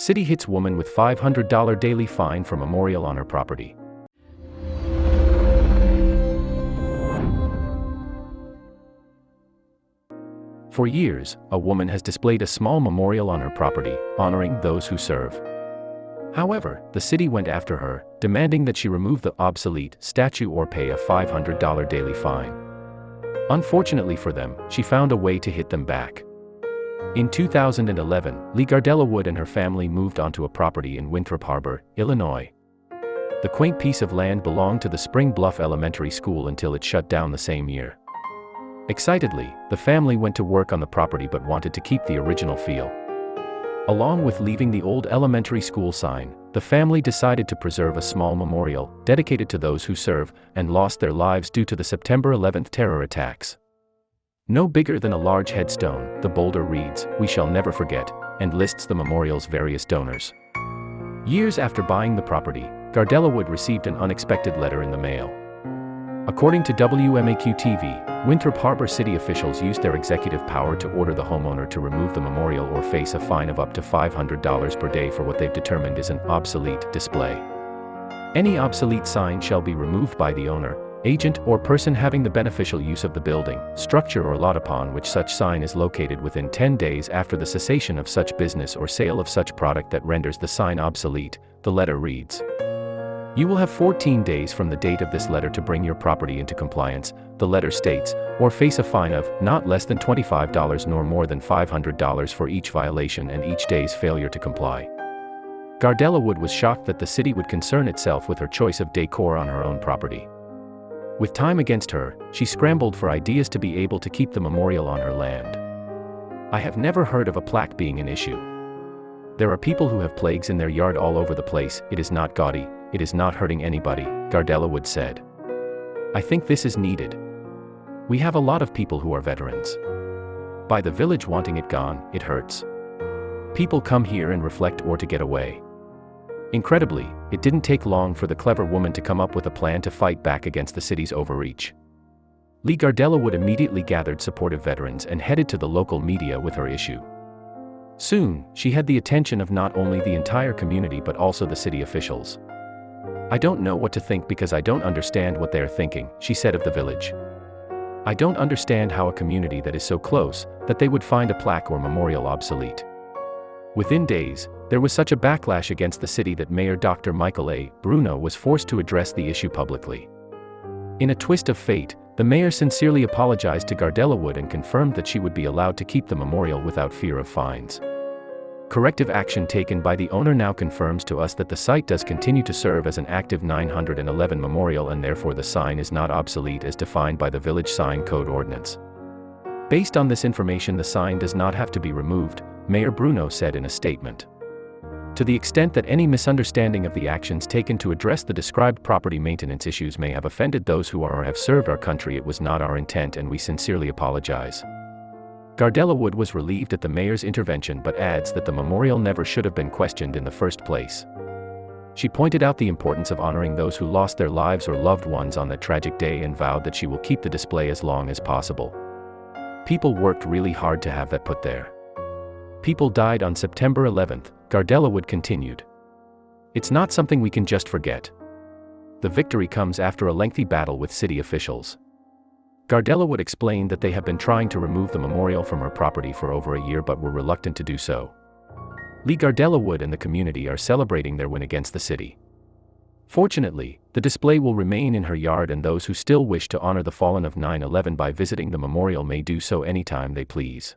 City hits woman with $500 daily fine for memorial on her property. For years, a woman has displayed a small memorial on her property, honoring those who serve. However, the city went after her, demanding that she remove the obsolete statue or pay a $500 daily fine. Unfortunately for them, she found a way to hit them back. In 2011, Leigh Gardella-Wood and her family moved onto a property in Winthrop Harbor, Illinois. The quaint piece of land belonged to the Spring Bluff Elementary School until it shut down the same year. Excitedly, the family went to work on the property but wanted to keep the original feel. Along with leaving the old elementary school sign, the family decided to preserve a small memorial, dedicated to those who serve and lost their lives due to the September 11th terror attacks. No bigger than a large headstone, the boulder reads, "We shall never forget," and lists the memorial's various donors. Years after buying the property, Gardella-Wood received an unexpected letter in the mail. According to WMAQ-TV, Winthrop Harbor city officials used their executive power to order the homeowner to remove the memorial or face a fine of up to $500 per day for what they've determined is an obsolete display. Any obsolete sign shall be removed by the owner, agent, or person having the beneficial use of the building, structure or lot upon which such sign is located within 10 days after the cessation of such business or sale of such product that renders the sign obsolete, the letter reads. You will have 14 days from the date of this letter to bring your property into compliance, the letter states, or face a fine of not less than $25 nor more than $500 for each violation and each day's failure to comply. Gardella-Wood was shocked that the city would concern itself with her choice of decor on her own property. With time against her, she scrambled for ideas to be able to keep the memorial on her land. I have never heard of a plaque being an issue. There are people who have plaques in their yard all over the place. It is not gaudy. It is not hurting anybody, Gardella-Wood said. I think this is needed. We have a lot of people who are veterans. By the village wanting it gone, it hurts. People come here and reflect or to get away. Incredibly, it didn't take long for the clever woman to come up with a plan to fight back against the city's overreach. Leigh Gardella-Wood immediately gathered supportive veterans and headed to the local media with her issue. Soon, she had the attention of not only the entire community but also the city officials. I don't know what to think because I don't understand what they are thinking, she said of the village. I don't understand how a community that is so close, that they would find a plaque or memorial obsolete. Within days, there was such a backlash against the city that Mayor Dr. Michael A. Bruno was forced to address the issue publicly. In a twist of fate, the mayor sincerely apologized to Gardella-Wood and confirmed that she would be allowed to keep the memorial without fear of fines. Corrective action taken by the owner now confirms to us that the site does continue to serve as an active 911 memorial and therefore the sign is not obsolete as defined by the Village Sign Code Ordinance. Based on this information, the sign does not have to be removed, Mayor Bruno said in a statement. To the extent that any misunderstanding of the actions taken to address the described property maintenance issues may have offended those who are or have served our country, it was not our intent and we sincerely apologize. Gardella-Wood was relieved at the mayor's intervention but adds that the memorial never should have been questioned in the first place. She pointed out the importance of honoring those who lost their lives or loved ones on that tragic day and vowed that she will keep the display as long as possible. People worked really hard to have that put there. People died on September 11th, Gardella-Wood continued. It's not something we can just forget. The victory comes after a lengthy battle with city officials. Gardella-Wood explained that they have been trying to remove the memorial from her property for over a year but were reluctant to do so. Leigh Gardella-Wood and the community are celebrating their win against the city. Fortunately, the display will remain in her yard and those who still wish to honor the fallen of 9/11 by visiting the memorial may do so anytime they please.